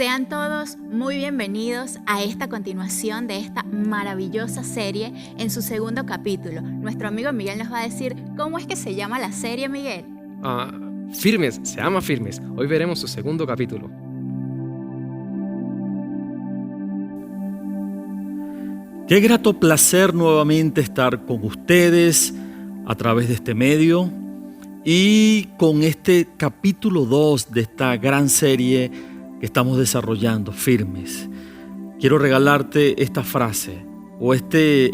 Sean todos muy bienvenidos a esta continuación de esta maravillosa serie en su segundo capítulo. Nuestro amigo Miguel nos va a decir cómo es que se llama la serie, Miguel. Firmes, se llama Firmes. Hoy veremos su segundo capítulo. Qué grato placer nuevamente estar con ustedes a través de este medio y con este capítulo 2 de esta gran serie que estamos desarrollando, Firmes. Quiero regalarte esta frase o este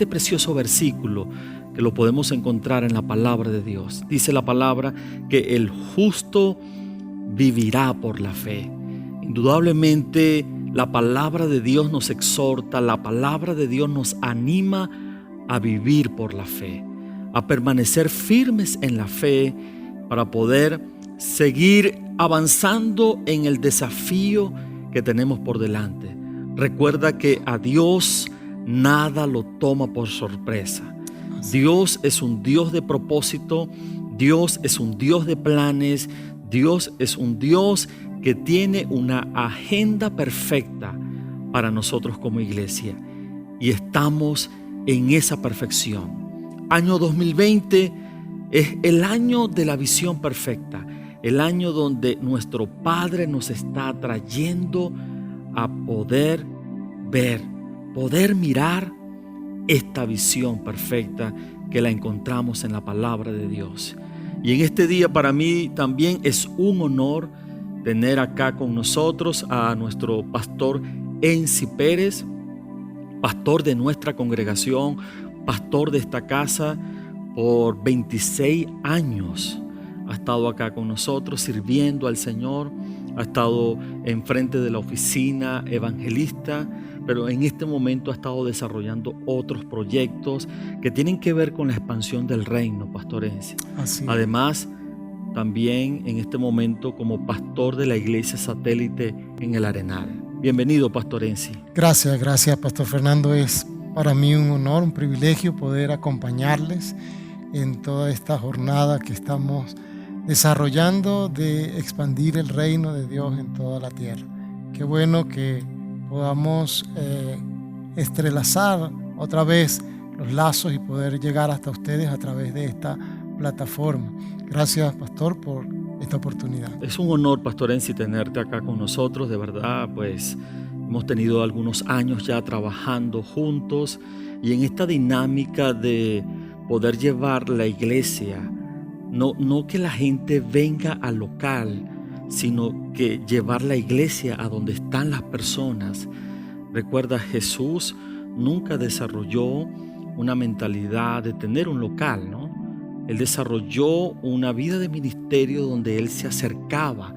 precioso versículo que lo podemos encontrar en la palabra de Dios. Dice la palabra que el justo vivirá por la fe. Indudablemente la palabra de Dios nos exhorta, la palabra de Dios nos anima a vivir por la fe, a permanecer firmes en la fe para poder seguir avanzando en el desafío que tenemos por delante. Recuerda que a Dios nada lo toma por sorpresa. Dios es un Dios de propósito, Dios es un Dios de planes, Dios es un Dios que tiene una agenda perfecta para nosotros como iglesia y estamos en esa perfección. Año 2020 es el año de la visión perfecta, el año donde nuestro Padre nos está trayendo a poder ver, poder mirar esta visión perfecta que la encontramos en la palabra de Dios. Y en este día para mí también es un honor tener acá con nosotros a nuestro pastor Ensi Pérez, pastor de nuestra congregación, pastor de esta casa por 26 años. Ha estado acá con nosotros sirviendo al Señor, ha estado enfrente de la oficina evangelista, pero en este momento ha estado desarrollando otros proyectos que tienen que ver con la expansión del reino, Pastor Ensi. Además, también en este momento como pastor de la iglesia satélite en el Arenal. Bienvenido, Pastor Ensi. Gracias, Pastor Fernando. Es para mí un honor, un privilegio poder acompañarles en toda esta jornada que estamos desarrollando de expandir el reino de Dios en toda la tierra. Qué bueno que podamos entrelazar otra vez los lazos y poder llegar hasta ustedes a través de esta plataforma. Gracias, Pastor, por esta oportunidad. Es un honor, Pastor Ensi, tenerte acá con nosotros. De verdad, pues hemos tenido algunos años ya trabajando juntos y en esta dinámica de poder llevar la iglesia, no que la gente venga al local, sino que llevar la iglesia a donde están las personas. Recuerda, Jesús nunca desarrolló una mentalidad de tener un local, ¿no? Él desarrolló una vida de ministerio donde Él se acercaba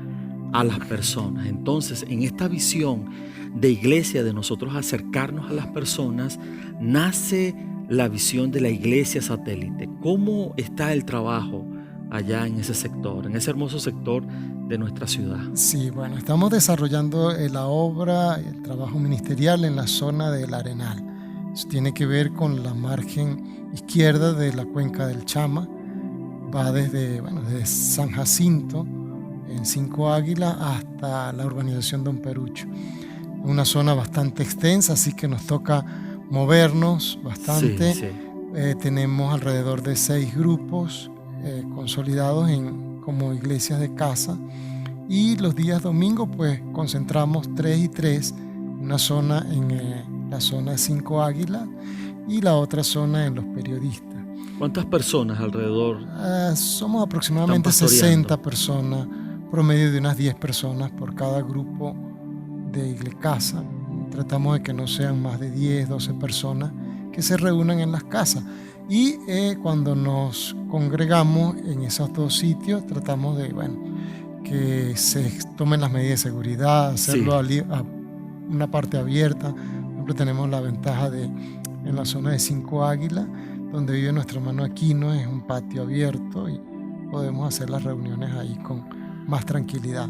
a las personas. Entonces, en esta visión de iglesia, de nosotros acercarnos a las personas, nace la visión de la iglesia satélite. ¿Cómo está el trabajo allá en ese sector, en ese hermoso sector de nuestra ciudad? Sí, bueno, estamos desarrollando la obra, el trabajo ministerial en la zona del Arenal. Eso tiene que ver con la margen izquierda de la cuenca del Chama. Va desde San Jacinto, en Cinco Águilas, hasta la urbanización Don Perucho. Una zona bastante extensa, así que nos toca movernos bastante. Sí. Tenemos alrededor de 6 grupos consolidados como iglesias de casa. Y los días domingos, pues, concentramos 3 y 3, una zona en la zona de Cinco Águilas y la otra zona en Los Periodistas. ¿Cuántas personas alrededor? Somos aproximadamente 60 personas, promedio de unas 10 personas por cada grupo de iglesia. Tratamos de que no sean más de 10, 12 personas que se reúnan en las casas. Y cuando nos congregamos en esos 2 sitios, tratamos de que se tomen las medidas de seguridad, hacerlo a una parte abierta. Por ejemplo, tenemos la ventaja en la zona de Cinco Águilas, donde vive nuestro hermano Aquino, es un patio abierto y podemos hacer las reuniones ahí con más tranquilidad.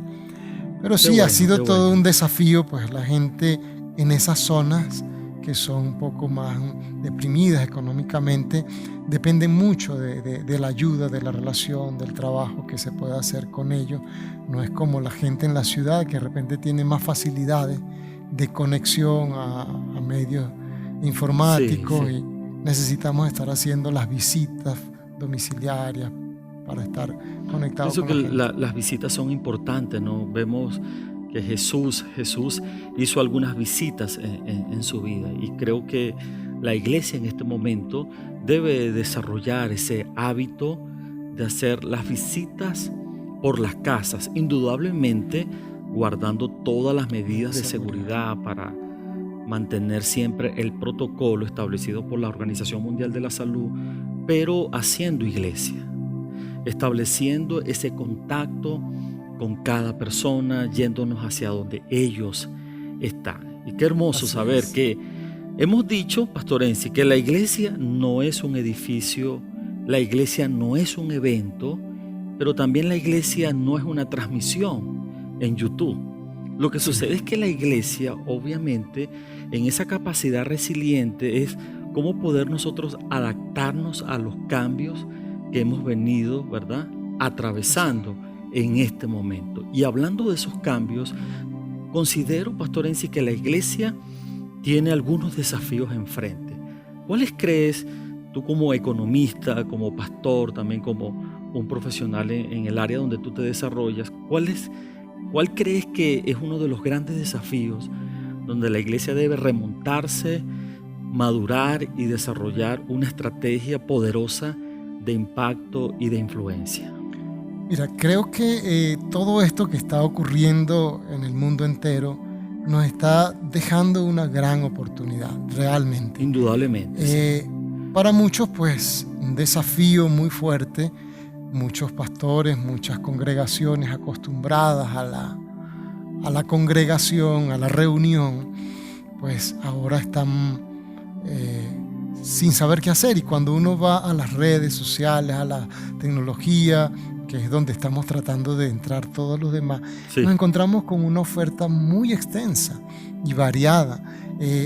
Pero sí, ha sido todo un desafío, pues la gente en esas zonas que son un poco más deprimidas económicamente, dependen mucho de la ayuda, de la relación, del trabajo que se pueda hacer con ellos. No es como la gente en la ciudad que de repente tiene más facilidades de conexión a medios informáticos, Sí. y necesitamos estar haciendo las visitas domiciliarias para estar conectados Pienso con que la gente. las visitas son importantes, ¿no? Vemos que Jesús hizo algunas visitas en su vida, y creo que la iglesia en este momento debe desarrollar ese hábito de hacer las visitas por las casas, indudablemente guardando todas las medidas de seguridad para mantener siempre el protocolo establecido por la Organización Mundial de la Salud, pero haciendo iglesia, estableciendo ese contacto con cada persona, yéndonos hacia donde ellos están. Y qué hermoso Así saber es. que hemos dicho, Pastor Enzi, que la iglesia no es un edificio, la iglesia no es un evento, pero también la iglesia no es una transmisión en YouTube. Lo que sucede es que la iglesia, obviamente, en esa capacidad resiliente es cómo poder nosotros adaptarnos a los cambios que hemos venido, ¿verdad?, atravesando en este momento. Y hablando de esos cambios, considero, Pastor Enzi, que la iglesia tiene algunos desafíos enfrente. ¿Cuáles crees tú, como economista, como pastor, también como un profesional en el área donde tú te desarrollas, cuál crees que es uno de los grandes desafíos donde la iglesia debe remontarse, madurar y desarrollar una estrategia poderosa de impacto y de influencia? Mira, creo que todo esto que está ocurriendo en el mundo entero nos está dejando una gran oportunidad, realmente. Indudablemente. Para muchos, pues, un desafío muy fuerte. Muchos pastores, muchas congregaciones acostumbradas a la congregación, a la reunión, pues ahora están sin saber qué hacer. Y cuando uno va a las redes sociales, a la tecnología, que es donde estamos tratando de entrar todos los demás, Sí. nos encontramos con una oferta muy extensa y variada.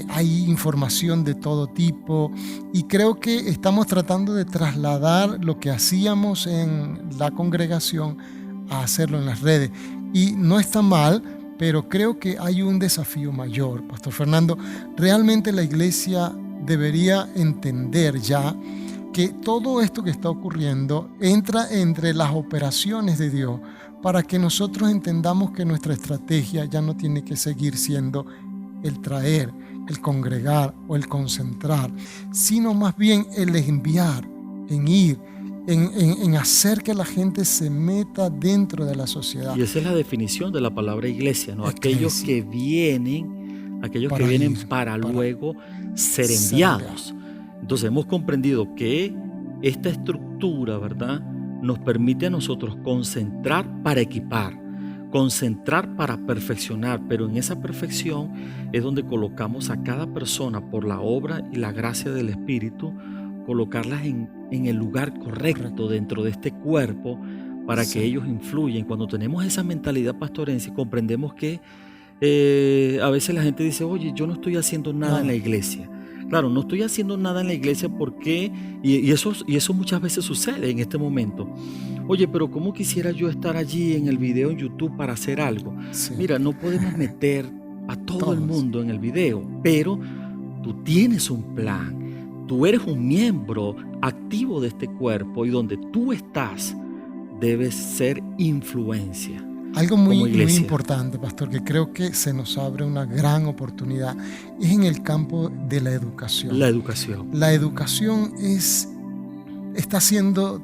Hay información de todo tipo, y creo que estamos tratando de trasladar lo que hacíamos en la congregación a hacerlo en las redes. Y no está mal, pero creo que hay un desafío mayor, Pastor Fernando. Realmente la iglesia debería entender ya que todo esto que está ocurriendo entra entre las operaciones de Dios, para que nosotros entendamos que nuestra estrategia ya no tiene que seguir siendo el traer, el congregar o el concentrar, sino más bien el enviar, en ir, en hacer que la gente se meta dentro de la sociedad. Y esa es la definición de la palabra iglesia, ¿no? Aquellos Eclesia. que vienen, Para ir, para para luego ser ser enviados. Entonces hemos comprendido que esta estructura, ¿verdad?, nos permite a nosotros concentrar para equipar, concentrar para perfeccionar, pero en esa perfección es donde colocamos a cada persona, por la obra y la gracia del Espíritu, colocarlas en el lugar correcto dentro de este cuerpo para Sí. que ellos influyan. Cuando tenemos esa mentalidad pastorense, comprendemos que a veces la gente dice: oye, yo no estoy haciendo nada en la iglesia. Claro, no estoy haciendo nada en la iglesia porque, y eso muchas veces sucede en este momento. Oye, pero ¿cómo quisiera yo estar allí en el video en YouTube para hacer algo? Sí. Mira, no podemos meter a todo el Todos. mundo en el video, pero tú tienes un plan. Tú eres un miembro activo de este cuerpo, y donde tú estás debes ser influencia. Algo muy como iglesia. importante, pastor, que creo que se nos abre una gran oportunidad, es en el campo de la educación. La educación. La educación está siendo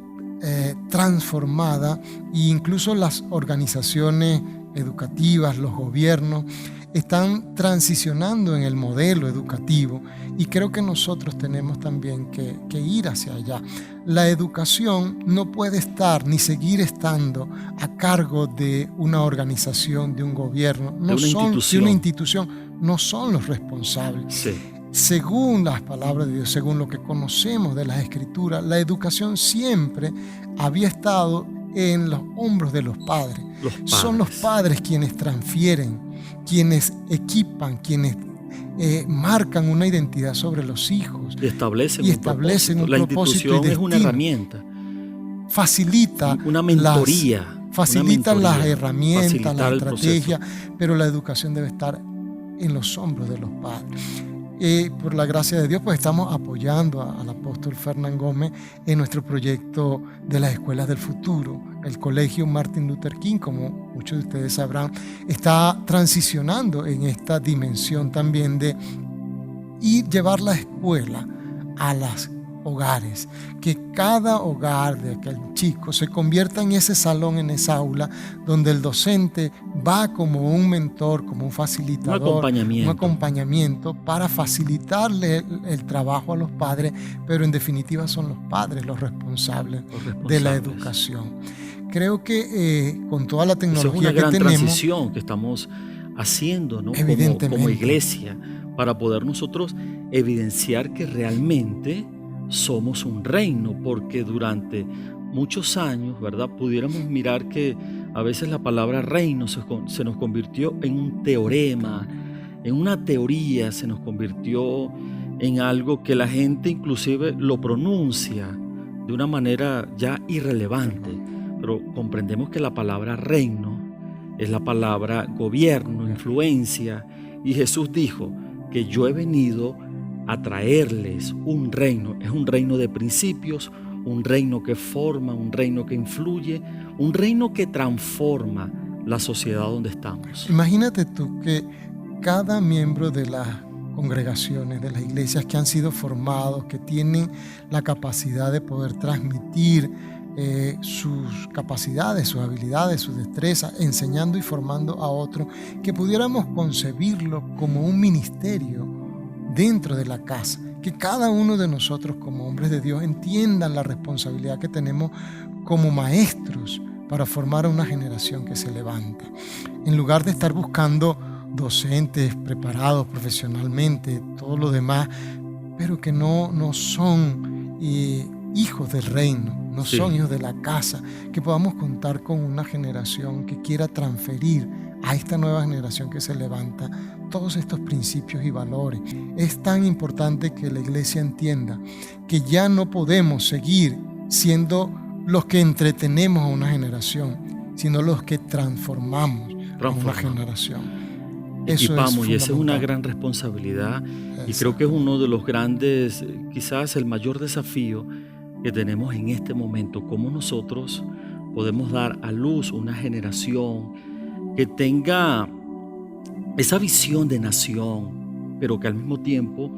transformada, e incluso las organizaciones educativas, los gobiernos, están transicionando en el modelo educativo, y creo que nosotros tenemos también que ir hacia allá. La educación no puede estar ni seguir estando a cargo de una organización, de un gobierno, De una institución, no son los responsables. Sí. Según las palabras de Dios, según lo que conocemos de las Escrituras, la educación siempre había estado en los hombros de los padres. Los padres. Son los padres quienes transfieren, quienes equipan, quienes marcan una identidad sobre los hijos. Y establecen un propósito. La institución es una herramienta. Facilita una mentoría. Facilita las herramientas, la estrategia, pero la educación debe estar en los hombros de los padres. Por la gracia de Dios, pues estamos apoyando al apóstol Fernán Gómez en nuestro proyecto de las escuelas del futuro. El colegio Martin Luther King, como muchos de ustedes sabrán, está transicionando en esta dimensión también de llevar la escuela a los hogares, que cada hogar de aquel chico se convierta en ese salón, en esa aula, donde el docente va como un mentor, como un facilitador, un acompañamiento para facilitarle el trabajo a los padres, pero en definitiva son los padres los responsables de la educación. Creo que con toda la tecnología que tenemos... Es una gran transición que estamos haciendo, ¿no? Como iglesia, para poder nosotros evidenciar que realmente somos un reino, porque durante muchos años, ¿verdad?, pudiéramos mirar que a veces la palabra reino se nos convirtió en un teorema, en una teoría, se nos convirtió en algo que la gente inclusive lo pronuncia de una manera ya irrelevante, pero comprendemos que la palabra reino es la palabra gobierno, influencia, y Jesús dijo que yo he venido a traerles un reino. Es un reino de principios, un reino que forma, un reino que influye, un reino que transforma la sociedad donde estamos. Imagínate tú que cada miembro de las congregaciones, de las iglesias que han sido formados, que tienen la capacidad de poder transmitir sus capacidades, sus habilidades, sus destrezas, enseñando y formando a otros, que pudiéramos concebirlo como un ministerio dentro de la casa, que cada uno de nosotros como hombres de Dios entiendan la responsabilidad que tenemos como maestros para formar a una generación que se levanta. En lugar de estar buscando docentes preparados profesionalmente, todo lo demás, pero que no son hijos del reino, no son hijos de la casa, que podamos contar con una generación que quiera transferir a esta nueva generación que se levanta todos estos principios y valores. Es tan importante que la iglesia entienda que ya no podemos seguir siendo los que entretenemos a una generación, sino los que transformamos a una generación. Equipamos, y esa es una gran responsabilidad. Exacto. Y creo que es uno de los grandes, quizás el mayor desafío que tenemos en este momento, cómo nosotros podemos dar a luz una generación que tenga esa visión de nación, pero que al mismo tiempo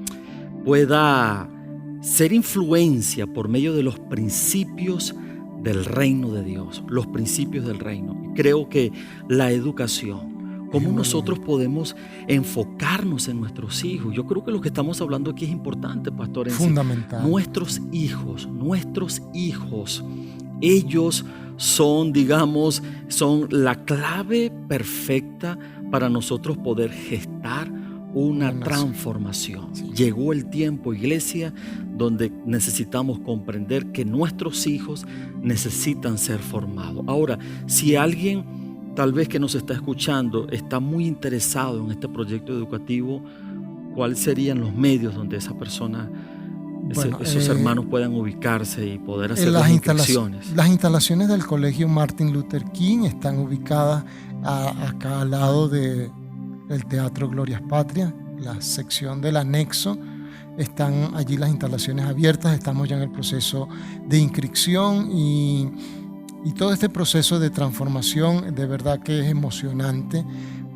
pueda ser influencia por medio de los principios del reino de Dios, los principios del reino. Y creo que la educación, cómo nosotros podemos enfocarnos en nuestros hijos. Yo creo que lo que estamos hablando aquí es importante, pastor. Fundamental. Nuestros hijos, ellos son, digamos, son la clave perfecta para nosotros poder gestar una transformación. Sí. Llegó el tiempo, iglesia, donde necesitamos comprender que nuestros hijos necesitan ser formados. Ahora, si alguien tal vez que nos está escuchando está muy interesado en este proyecto educativo, ¿cuáles serían los medios donde esa persona, esos hermanos puedan ubicarse y poder hacer las inscripciones? Las instalaciones del Colegio Martin Luther King están ubicadas acá al lado del Teatro Glorias Patria, la sección del anexo. Están allí las instalaciones abiertas, estamos ya en el proceso de inscripción y todo este proceso de transformación de verdad que es emocionante,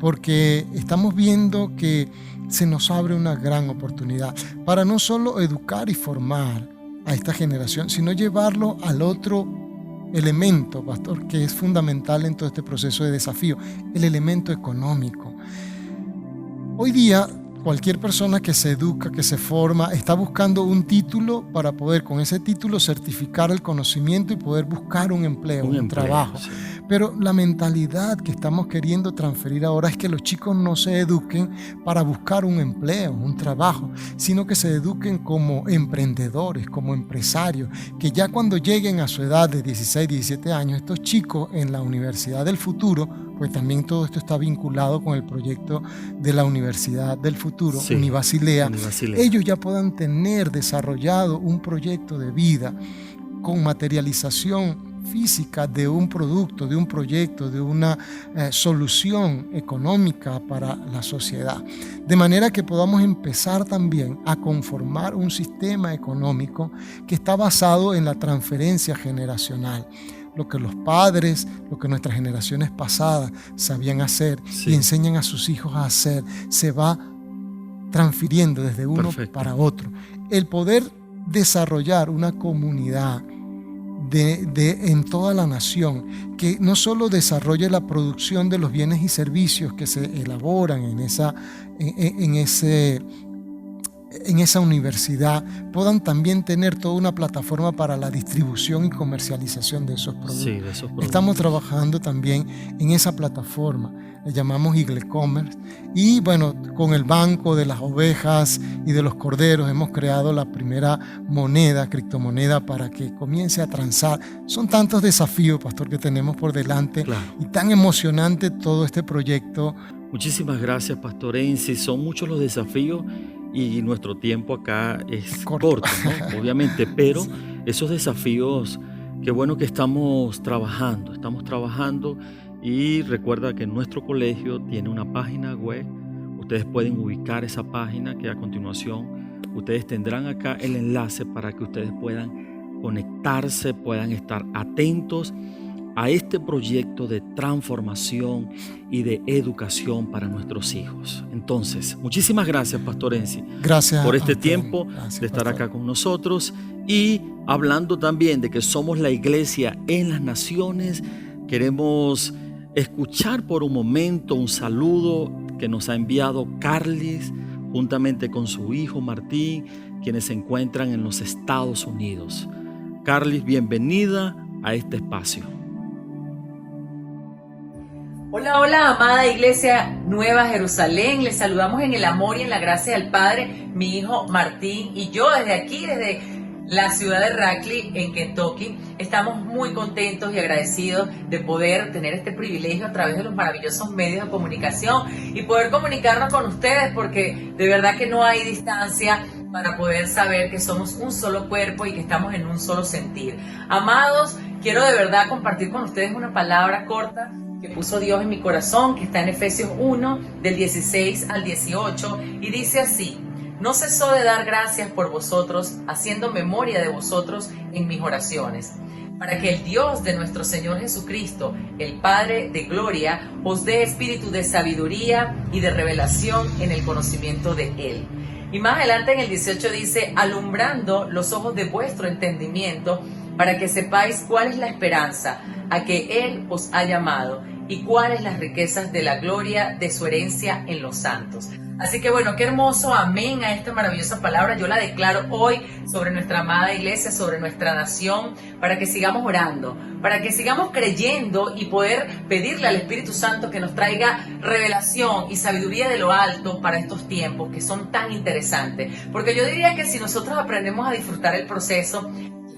porque estamos viendo que se nos abre una gran oportunidad para no solo educar y formar a esta generación, sino llevarlo al otro elemento, pastor, que es fundamental en todo este proceso de desafío, el elemento económico. Hoy día, cualquier persona que se educa, que se forma, está buscando un título para poder con ese título certificar el conocimiento y poder buscar un empleo, un trabajo. Sí. Pero la mentalidad que estamos queriendo transferir ahora es que los chicos no se eduquen para buscar un empleo, un trabajo, sino que se eduquen como emprendedores, como empresarios, que ya cuando lleguen a su edad de 16, 17 años, estos chicos en la Universidad del Futuro, pues también todo esto está vinculado con el proyecto de la Universidad del Futuro, Sí, Unibasilea, Unibasilea. ellos ya puedan tener desarrollado un proyecto de vida con materialización física de un producto, de un proyecto, de una solución económica para la sociedad. De manera que podamos empezar también a conformar un sistema económico que está basado en la transferencia generacional. Lo que los padres, lo que nuestras generaciones pasadas sabían hacer Sí. y enseñan a sus hijos a hacer, se va transfiriendo desde uno Perfecto. para otro. El poder desarrollar una comunidad en toda la nación que no solo desarrolle la producción de los bienes y servicios que se elaboran en esa universidad, puedan también tener toda una plataforma para la distribución y comercialización de esos productos. Sí, de esos productos. Estamos trabajando también en esa plataforma, le llamamos Eagle Commerce, y bueno, con el Banco de las Ovejas y de los Corderos hemos creado la primera moneda, criptomoneda, para que comience a transar. Son tantos desafíos, pastor, que tenemos por delante, Claro. y tan emocionante todo este proyecto. Muchísimas gracias, Pastor Enzi. Son muchos los desafíos y nuestro tiempo acá es Corto. corto, ¿no? Obviamente, pero esos desafíos, qué bueno que estamos trabajando y recuerda que nuestro colegio tiene una página web. Ustedes pueden ubicar esa página que a continuación ustedes tendrán acá el enlace para que ustedes puedan conectarse, puedan estar atentos a este proyecto de transformación y de educación para nuestros hijos. Entonces, muchísimas gracias, Pastor Enzi, Gracias por a este usted. tiempo Gracias, de estar pastor. acá con nosotros y hablando también de que somos la iglesia en las naciones. Queremos escuchar por un momento un saludo que nos ha enviado Carlis juntamente con su hijo Martín, quienes se encuentran en los Estados Unidos. Carlis, bienvenida a este espacio. Hola, hola, amada Iglesia Nueva Jerusalén. Les saludamos en el amor y en la gracia del Padre, mi hijo Martín y yo desde aquí, desde la ciudad de Rackley, en Kentucky. Estamos muy contentos y agradecidos de poder tener este privilegio a través de los maravillosos medios de comunicación y poder comunicarnos con ustedes, porque de verdad que no hay distancia para poder saber que somos un solo cuerpo y que estamos en un solo sentir. Amados, quiero de verdad compartir con ustedes una palabra corta que puso Dios en mi corazón, que está en Efesios 1, del 16 al 18, y dice así: no cesó de dar gracias por vosotros, haciendo memoria de vosotros en mis oraciones, para que el Dios de nuestro Señor Jesucristo, el Padre de gloria, os dé espíritu de sabiduría y de revelación en el conocimiento de Él. Y más adelante en el 18 dice: alumbrando los ojos de vuestro entendimiento, para que sepáis cuál es la esperanza a que Él os ha llamado y cuáles las riquezas de la gloria de su herencia en los santos. Así que bueno, qué hermoso amén a esta maravillosa palabra. Yo la declaro hoy sobre nuestra amada iglesia, sobre nuestra nación, para que sigamos orando, para que sigamos creyendo y poder pedirle al Espíritu Santo que nos traiga revelación y sabiduría de lo alto para estos tiempos que son tan interesantes. Porque yo diría que si nosotros aprendemos a disfrutar el proceso,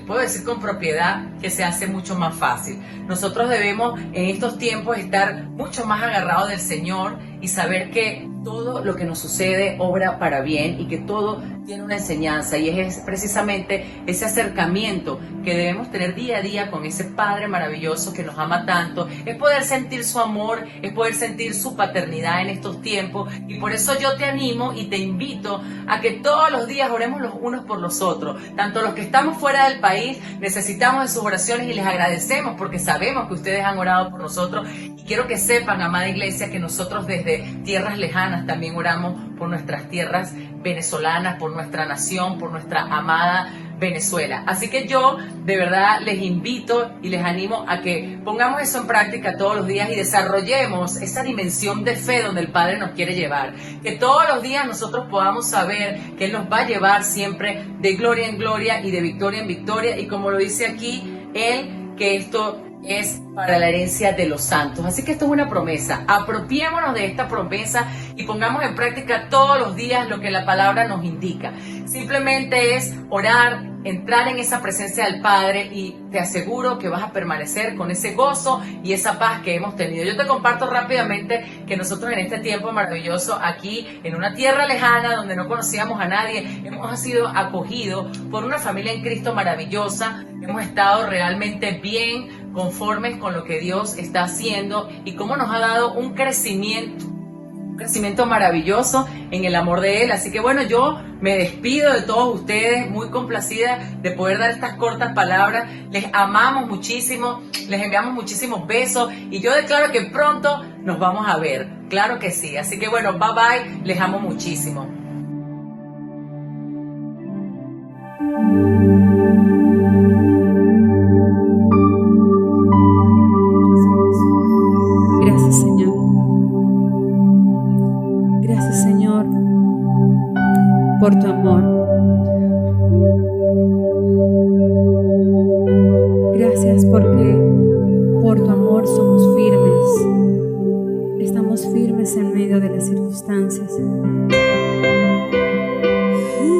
puedo decir con propiedad que se hace mucho más fácil. Nosotros debemos en estos tiempos estar mucho más agarrados del Señor y saber que todo lo que nos sucede obra para bien y que todo tiene una enseñanza, y es precisamente ese acercamiento que debemos tener día a día con ese Padre maravilloso que nos ama tanto. Es poder sentir su amor, es poder sentir su paternidad en estos tiempos, y por eso yo te animo y te invito a que todos los días oremos los unos por los otros. Tanto los que estamos fuera del país necesitamos de sus oraciones y les agradecemos porque sabemos que ustedes han orado por nosotros, y quiero que sepan, amada iglesia, que nosotros desde tierras lejanas también oramos por nuestras tierras venezolanas, por nuestra nación, por nuestra amada Venezuela. Así que yo de verdad les invito y les animo a que pongamos eso en práctica todos los días y desarrollemos esa dimensión de fe donde el Padre nos quiere llevar. Que todos los días nosotros podamos saber que Él nos va a llevar siempre de gloria en gloria y de victoria en victoria, y como lo dice aquí Él, que esto es para la herencia de los santos. Así que esto es una promesa. Apropiémonos de esta promesa y pongamos en práctica todos los días lo que la palabra nos indica. Simplemente es orar, entrar en esa presencia del Padre, y te aseguro que vas a permanecer con ese gozo y esa paz que hemos tenido. Yo te comparto rápidamente que nosotros en este tiempo maravilloso, aquí en una tierra lejana donde no conocíamos a nadie, hemos sido acogidos por una familia en Cristo maravillosa. Hemos estado realmente bien, conformes con lo que Dios está haciendo y cómo nos ha dado un crecimiento maravilloso en el amor de Él. Así que bueno, yo me despido de todos ustedes, muy complacida de poder dar estas cortas palabras. Les amamos muchísimo, les enviamos muchísimos besos y yo declaro que pronto nos vamos a ver, claro que sí. Así que bueno, bye bye, les amo muchísimo. Gracias, Señor. Gracias, Señor, por tu amor. Gracias porque por tu amor somos firmes. Estamos firmes en medio de las circunstancias.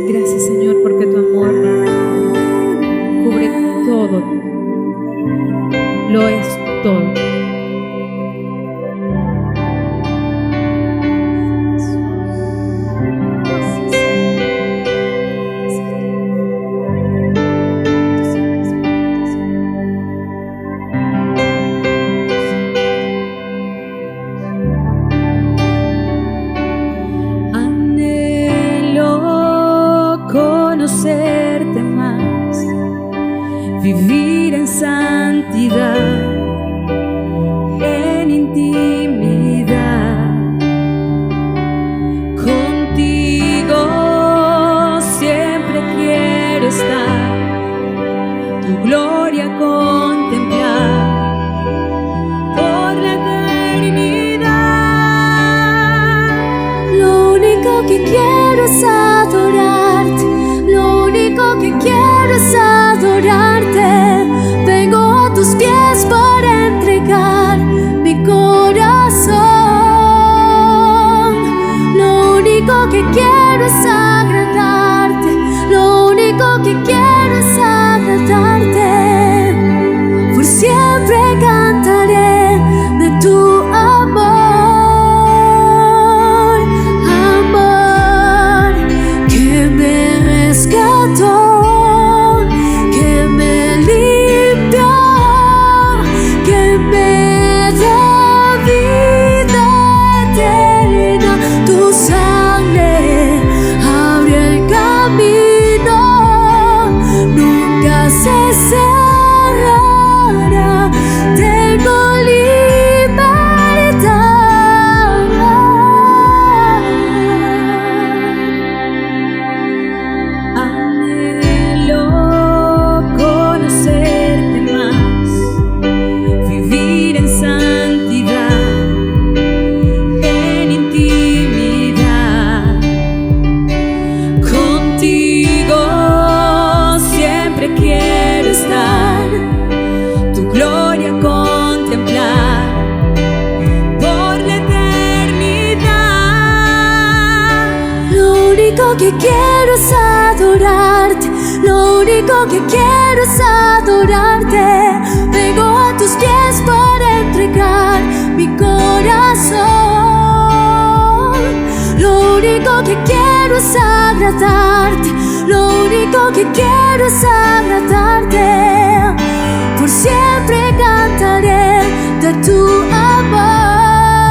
Gracias, Señor, porque tu amor cubre todo. Lo es todo. Conocerte más, vivir en santidad, en intimidad, contigo siempre quiero estar, tu gloria contemplar por la eternidad. Lo único que quiero es adorarte. Lo único que quiero es adorarte. Vengo a tus pies para entregar mi corazón. Lo único que quiero es agradarte. Lo único que quiero es agradarte. Por siempre cantaré de tu amor, amor que me rescató, que me limpió, que me da vida eterna. Tu sangre abre el camino, nunca se cerrará. Tengo libertad. Anhelo conocerte más, vivir en santidad, en intimidad, contigo siempre quiero estar, tu gloria contemplar por la eternidad. Lo único que quiero es adorarte. Lo único que quiero es adorarte. Vengo a tus pies para entregar mi corazón. Lo único que quiero es agradarte. Lo único que quiero es agradarte. Por siempre cantaré de tu amor,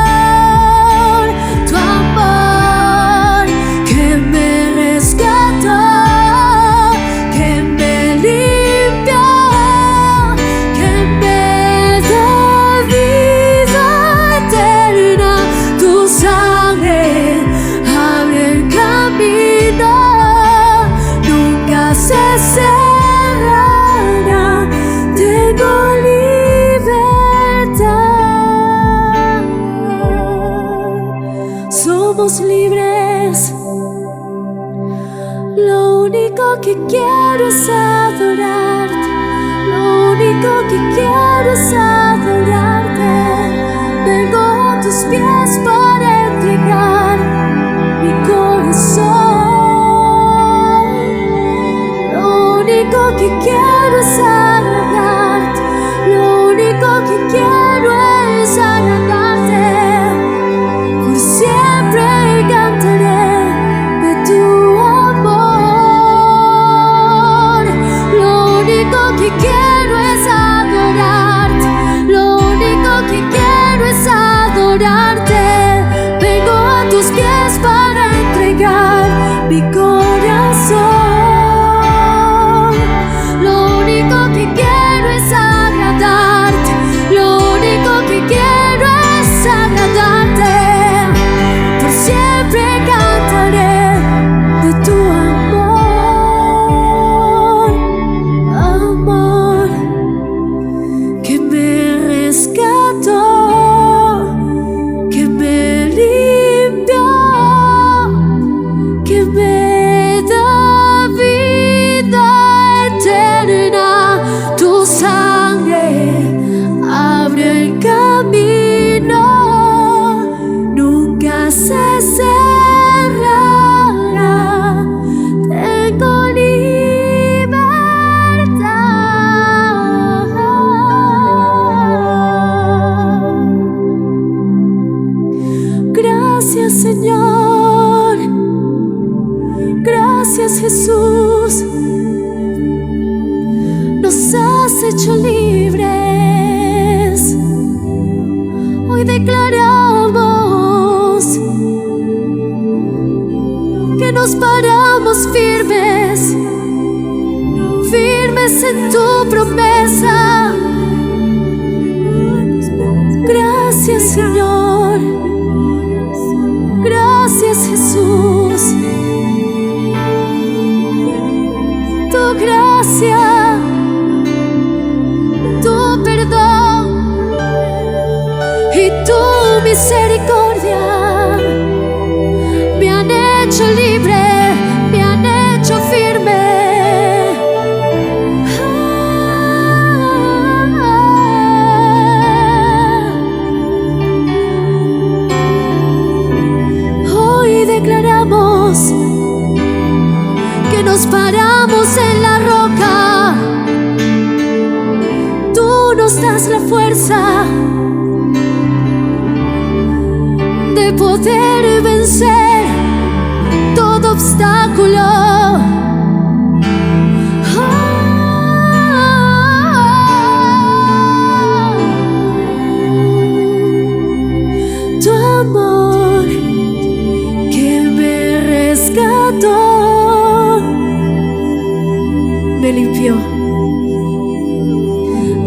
tu amor que me rescató, que me limpió, que me da vida eterna. Tu sangre abre el camino, nunca se cerrará. Tengo libertad. Somos libres. Lo único que quiero es adorarte. Lo único que quiero es adorarte. que quiero es agradarte, lo único que quiero es agradarte. Por siempre cantaré de tu amor. Lo único que quiero es adorarte, lo único que quiero es adorarte. Vengo a tus pies para entregar mi corazón. Lo único que quiero es agradarte, lo único que quiero es agradarte. Por siempre cantaré de tu amor, amor que me rescató, que me limpió, que me da vida eterna. Tu sangre abre el camino, nunca se cerrará. Tengo libertad. Gracias, Señor. Gracias, Jesús. Nos has hecho libres. Hoy declaramos que nos paramos firmes, firmes en tu promesa. Gracias, Señor. Gracias, Jesús. Tu gracia, tu perdón y tu misericordia me han hecho libre, me han hecho firme. Hoy declaramos que nos paramos en la roca. Tú nos das la fuerza de poder vencer todo obstáculo. Tu amor que me rescató, me limpió,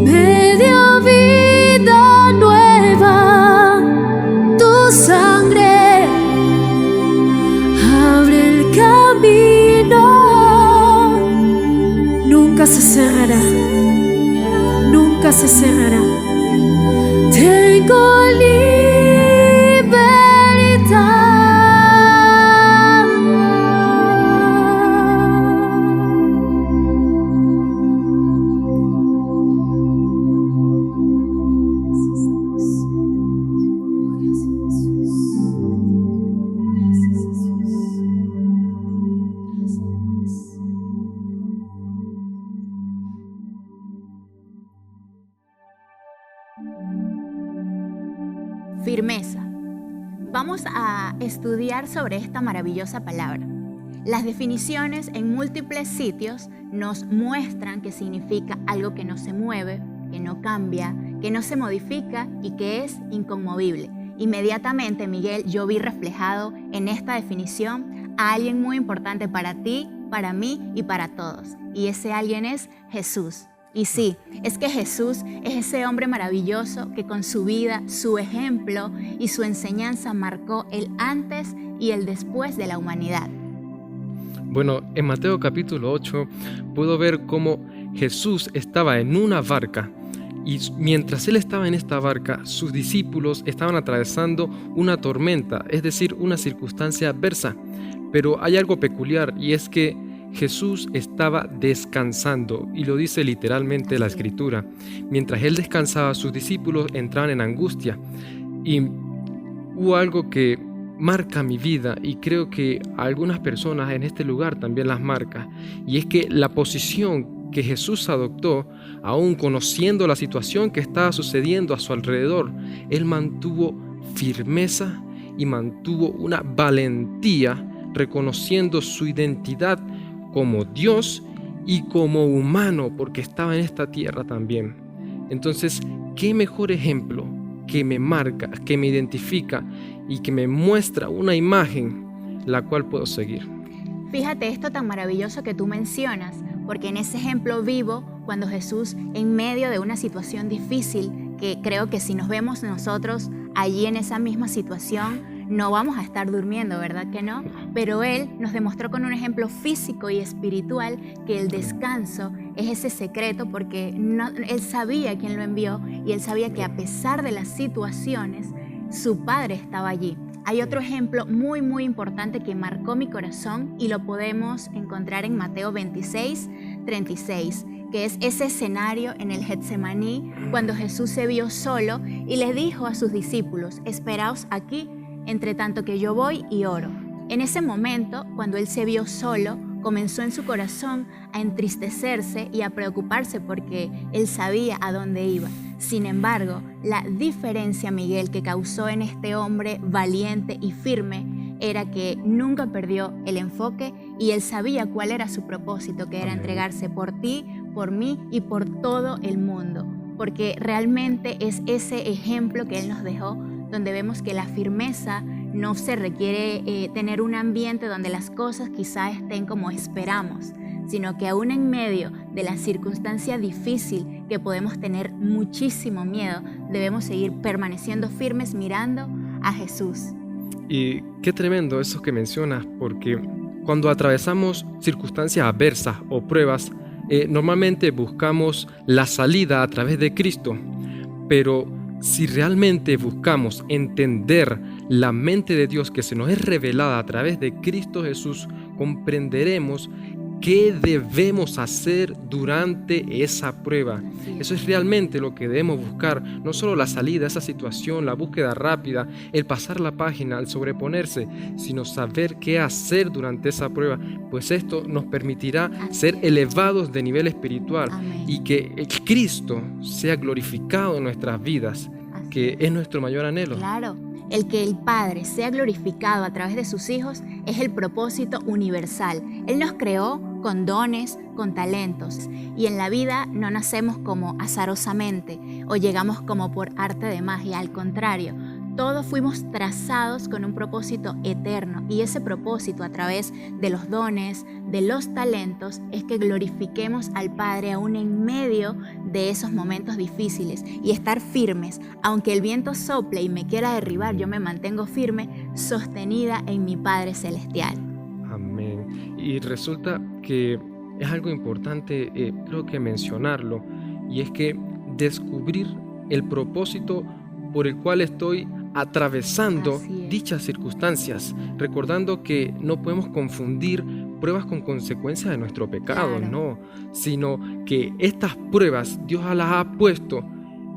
me dio vida nueva. Tu sangre abre el camino, nunca se cerrará, nunca se cerrará. Tengo Firmeza. Vamos a estudiar sobre esta maravillosa palabra. Las definiciones en múltiples sitios nos muestran que significa algo que no se mueve, que no cambia, que no se modifica y que es inconmovible. Inmediatamente, Miguel, yo vi reflejado en esta definición a alguien muy importante para ti, para mí y para todos. Y ese alguien es Jesús. Y sí, es que Jesús es ese hombre maravilloso que con su vida, su ejemplo y su enseñanza marcó el antes y el después de la humanidad. Bueno, en Mateo capítulo 8 puedo ver cómo Jesús estaba en una barca y mientras él estaba en esta barca, sus discípulos estaban atravesando una tormenta, es decir, una circunstancia adversa. Pero hay algo peculiar y es que Jesús estaba descansando, y lo dice literalmente la Escritura. Mientras él descansaba, sus discípulos entraban en angustia. Y hubo algo que marca mi vida, y creo que a algunas personas en este lugar también las marca, y es que la posición que Jesús adoptó, aún conociendo la situación que estaba sucediendo a su alrededor, Él mantuvo firmeza y mantuvo una valentía, reconociendo su identidad como Dios y como humano, porque estaba en esta tierra también. Entonces, ¿qué mejor ejemplo que me marca, que me identifica y que me muestra una imagen la cual puedo seguir? Fíjate esto tan maravilloso que tú mencionas, porque en ese ejemplo vivo, cuando Jesús, en medio de una situación difícil, que creo que si nos vemos nosotros allí en esa misma situación, no vamos a estar durmiendo, ¿verdad que no? Pero Él nos demostró con un ejemplo físico y espiritual que el descanso es ese secreto, porque Él sabía quién lo envió y Él sabía que a pesar de las situaciones, su Padre estaba allí. Hay otro ejemplo muy, muy importante que marcó mi corazón y lo podemos encontrar en Mateo 26, 36, que es ese escenario en el Getsemaní, cuando Jesús se vio solo y le dijo a sus discípulos: esperaos aquí, entre tanto que yo voy y oro. En ese momento, cuando Él se vio solo, comenzó en su corazón a entristecerse y a preocuparse porque Él sabía a dónde iba. Sin embargo, la diferencia, Miguel, que causó en este hombre valiente y firme era que nunca perdió el enfoque y Él sabía cuál era su propósito, que era entregarse por ti, por mí y por todo el mundo. Porque realmente es ese ejemplo que Él nos dejó, donde vemos que la firmeza no se requiere tener un ambiente donde las cosas quizá estén como esperamos, sino que aún en medio de la circunstancia difícil, que podemos tener muchísimo miedo, debemos seguir permaneciendo firmes mirando a Jesús. Y qué tremendo eso que mencionas, porque cuando atravesamos circunstancias adversas o pruebas, normalmente buscamos la salida a través de Cristo, pero si realmente buscamos entender la mente de Dios que se nos es revelada a través de Cristo Jesús, comprenderemos qué debemos hacer durante esa prueba. Eso es realmente lo que debemos buscar, no solo la salida a esa situación, la búsqueda rápida, el pasar la página, el sobreponerse, sino saber qué hacer durante esa prueba, pues esto nos permitirá ser elevados de nivel espiritual. Amén. Y que el Cristo sea glorificado en nuestras vidas, que es nuestro mayor anhelo. Claro, el que el Padre sea glorificado a través de sus hijos es el propósito universal. Él nos creó con dones, con talentos, y en la vida no nacemos como azarosamente o llegamos como por arte de magia, al contrario. Todos fuimos trazados con un propósito eterno, y ese propósito a través de los dones, de los talentos, es que glorifiquemos al Padre aún en medio de esos momentos difíciles, y estar firmes. Aunque el viento sople y me quiera derribar, yo me mantengo firme, sostenida en mi Padre Celestial. Amén. Y resulta que es algo importante, creo que mencionarlo, y es que descubrir el propósito por el cual estoy atravesando dichas circunstancias, recordando que no podemos confundir pruebas con consecuencias de nuestro pecado, Claro. no, sino que estas pruebas Dios las ha puesto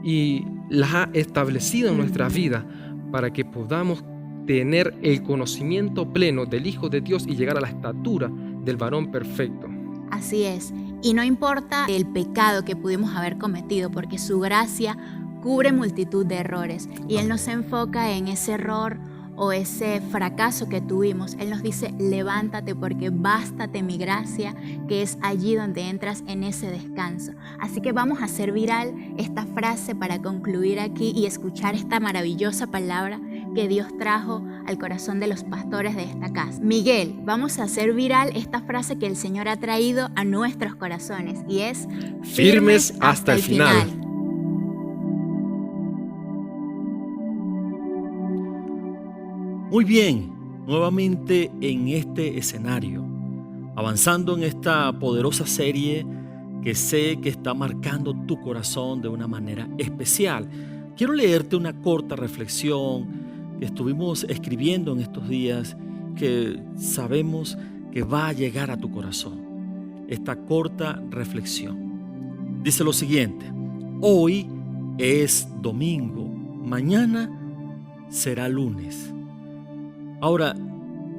y las ha establecido en nuestra vida para que podamos tener el conocimiento pleno del Hijo de Dios y llegar a la estatura del varón perfecto. Así es, y no importa el pecado que pudimos haber cometido, porque su gracia cubre multitud de errores y Él no se enfoca en ese error o ese fracaso que tuvimos. Él nos dice: levántate porque bástate mi gracia, que es allí donde entras en ese descanso. Así que vamos a hacer viral esta frase para concluir aquí y escuchar esta maravillosa palabra que Dios trajo al corazón de los pastores de esta casa. Miguel, vamos a hacer viral esta frase que el Señor ha traído a nuestros corazones, y es: Firmes hasta el final. Muy bien, nuevamente en este escenario, avanzando en esta poderosa serie que sé que está marcando tu corazón de una manera especial. Quiero leerte una corta reflexión que estuvimos escribiendo en estos días, que sabemos que va a llegar a tu corazón. Esta corta reflexión dice lo siguiente: hoy es domingo, mañana será lunes. Ahora,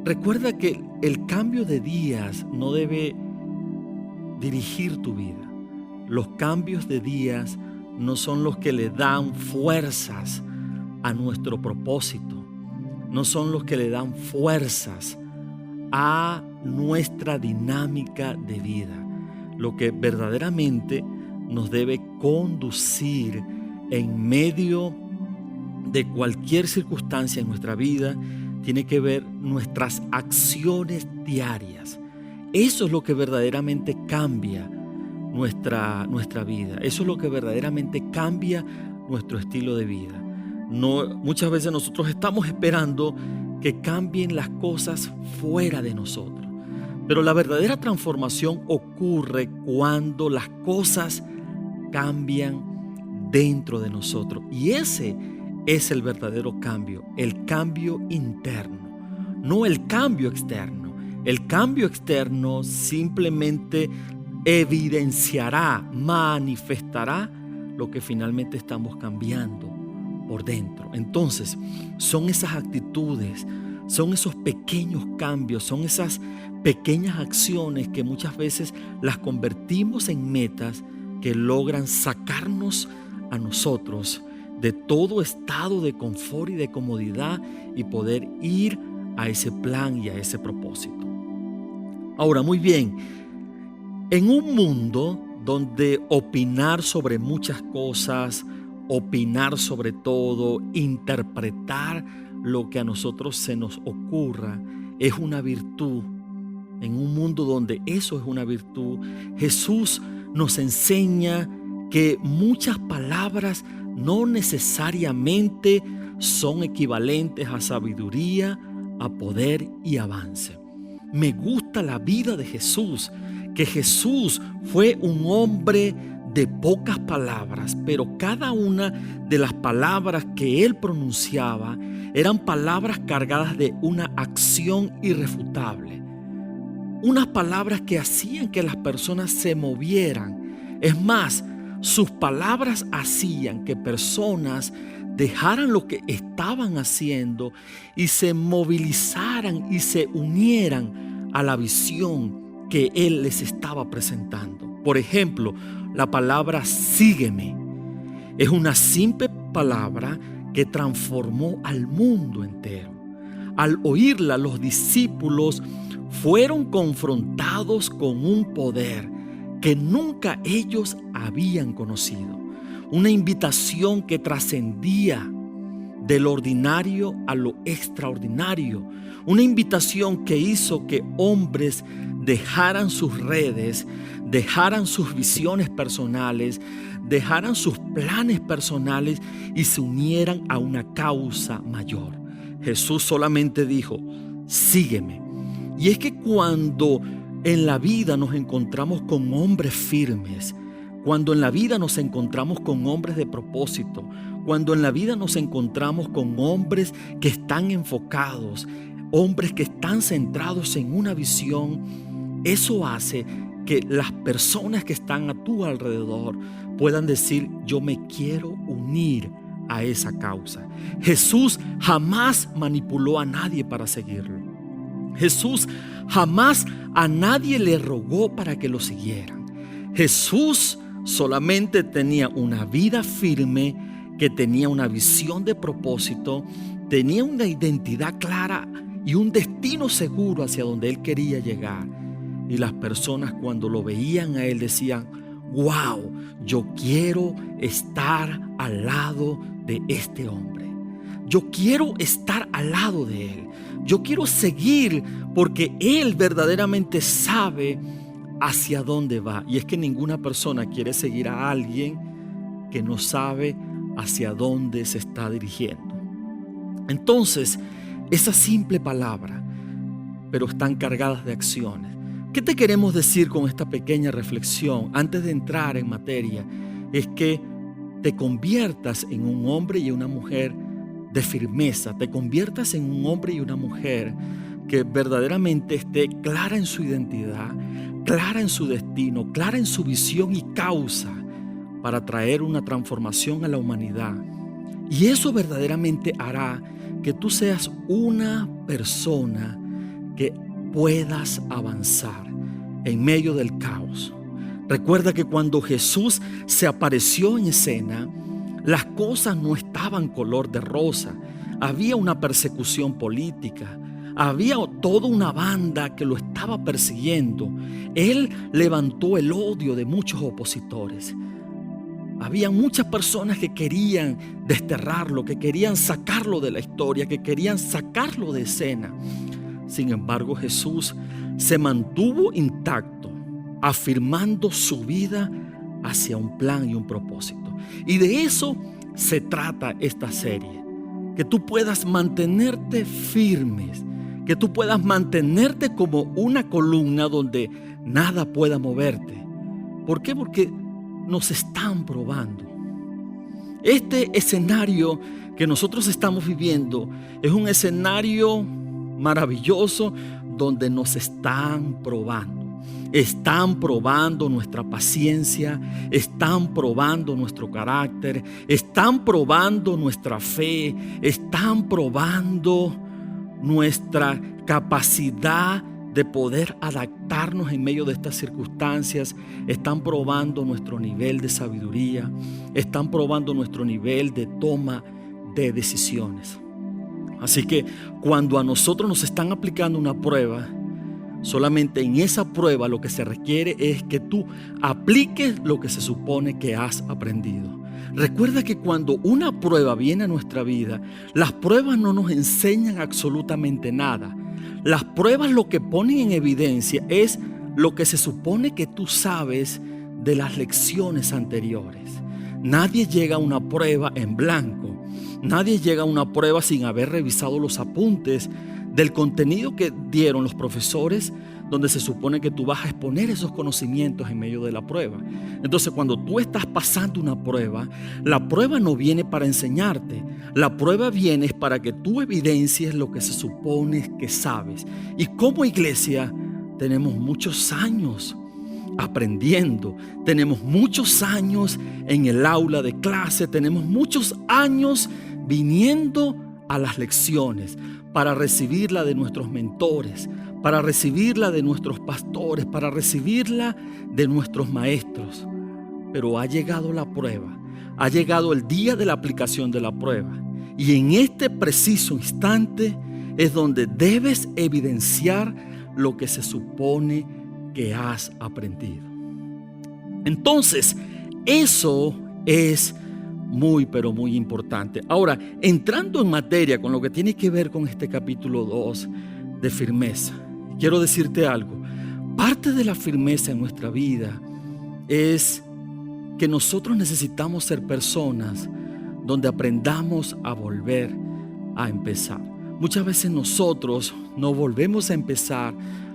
recuerda que el cambio de días no debe dirigir tu vida. los cambios de días no son los que le dan fuerzas a nuestro propósito, no son los que le dan fuerzas a nuestra dinámica de vida. Lo que verdaderamente nos debe conducir en medio de cualquier circunstancia en nuestra vida tiene que ver nuestras acciones diarias. Eso es lo que verdaderamente cambia nuestra vida. Eso es lo que verdaderamente cambia nuestro estilo de vida. Muchas veces nosotros estamos esperando que cambien las cosas fuera de nosotros. Pero la verdadera transformación ocurre cuando las cosas cambian dentro de nosotros. Y ese es el verdadero cambio, el cambio interno, no el cambio externo. El cambio externo simplemente evidenciará, manifestará lo que finalmente estamos cambiando por dentro. Entonces, son esas actitudes, son esos pequeños cambios, son esas pequeñas acciones que muchas veces las convertimos en metas que logran sacarnos a nosotros de todo estado de confort y de comodidad y poder ir a ese plan y a ese propósito. Ahora, muy bien, en un mundo donde opinar sobre muchas cosas, opinar sobre todo, interpretar lo que a nosotros se nos ocurra, es una virtud. En un mundo donde eso es una virtud, Jesús nos enseña que muchas palabras no necesariamente son equivalentes a sabiduría, a poder y avance. Me gusta la vida de Jesús, que Jesús fue un hombre de pocas palabras, pero cada una de las palabras que él pronunciaba eran palabras cargadas de una acción irrefutable. Unas palabras que hacían que las personas se movieran. Es más, sus palabras hacían que personas dejaran lo que estaban haciendo y se movilizaran y se unieran a la visión que él les estaba presentando. Por ejemplo, la palabra sígueme es una simple palabra que transformó al mundo entero. Al oírla, los discípulos fueron confrontados con un poder que nunca ellos habían conocido. Una invitación que trascendía del ordinario a lo extraordinario. Una invitación que hizo que hombres dejaran sus redes, dejaran sus visiones personales, dejaran sus planes personales y se unieran a una causa mayor. Jesús solamente dijo, sígueme. Y es que cuando en la vida nos encontramos con hombres firmes, cuando en la vida nos encontramos con hombres de propósito, cuando en la vida nos encontramos con hombres que están enfocados, hombres que están centrados en una visión, eso hace que las personas que están a tu alrededor puedan decir, yo me quiero unir a esa causa. Jesús jamás manipuló a nadie para seguirlo. Jesús jamás a nadie le rogó para que lo siguieran. Jesús solamente tenía una vida firme, que tenía una visión de propósito, tenía una identidad clara y un destino seguro hacia donde él quería llegar. Y las personas cuando lo veían a él decían, wow, yo quiero estar al lado de este hombre. Yo quiero estar al lado de él. Yo quiero seguir porque él verdaderamente sabe hacia dónde va. Y es que ninguna persona quiere seguir a alguien que no sabe hacia dónde se está dirigiendo. Entonces, esa simple palabra, pero están cargadas de acciones. ¿Qué te queremos decir con esta pequeña reflexión antes de entrar en materia? Es que te conviertas en un hombre y una mujer de firmeza, te conviertas en un hombre y una mujer que verdaderamente esté clara en su identidad, clara en su destino, clara en su visión y causa para traer una transformación a la humanidad. Y eso verdaderamente hará que tú seas una persona que puedas avanzar en medio del caos. Recuerda que cuando Jesús se apareció en escena, las cosas no estaban color de rosa. Había una persecución política. Había toda una banda que lo estaba persiguiendo. Él levantó el odio de muchos opositores. Había muchas personas que querían desterrarlo, que querían sacarlo de la historia, que querían sacarlo de escena. Sin embargo, Jesús se mantuvo intacto, afirmando su vida hacia un plan y un propósito. Y de eso se trata esta serie. Que tú puedas mantenerte firmes, que tú puedas mantenerte como una columna donde nada pueda moverte. ¿Por qué? Porque nos están probando. Este escenario que nosotros estamos viviendo es un escenario maravilloso donde nos están probando. Están probando nuestra paciencia, están probando nuestro carácter, están probando nuestra fe, están probando nuestra capacidad de poder adaptarnos en medio de estas circunstancias. Están probando nuestro nivel de sabiduría, están probando nuestro nivel de toma de decisiones. Así que cuando a nosotros nos están aplicando una prueba, solamente en esa prueba lo que se requiere es que tú apliques lo que se supone que has aprendido. Recuerda que cuando una prueba viene a nuestra vida, las pruebas no nos enseñan absolutamente nada. Las pruebas lo que ponen en evidencia es lo que se supone que tú sabes de las lecciones anteriores. Nadie llega a una prueba en blanco. Nadie llega a una prueba sin haber revisado los apuntes del contenido que dieron los profesores, donde se supone que tú vas a exponer esos conocimientos en medio de la prueba. Entonces, cuando tú estás pasando una prueba, la prueba no viene para enseñarte. La prueba viene para que tú evidencies lo que se supone que sabes. Y como iglesia tenemos muchos años aprendiendo, tenemos muchos años en el aula de clase, tenemos muchos años viniendo a las lecciones para recibirla de nuestros mentores, para recibirla de nuestros pastores, para recibirla de nuestros maestros. Pero ha llegado la prueba, ha llegado el día de la aplicación de la prueba. Y en este preciso instante es donde debes evidenciar lo que se supone que has aprendido. Entonces, eso es muy, pero muy importante. Ahora, entrando en materia con lo que tiene que ver con este capítulo 2 de firmeza, quiero decirte algo. Parte de la firmeza en nuestra vida es que nosotros necesitamos ser personas donde aprendamos a volver a empezar. Muchas veces nosotros no volvemos a empezar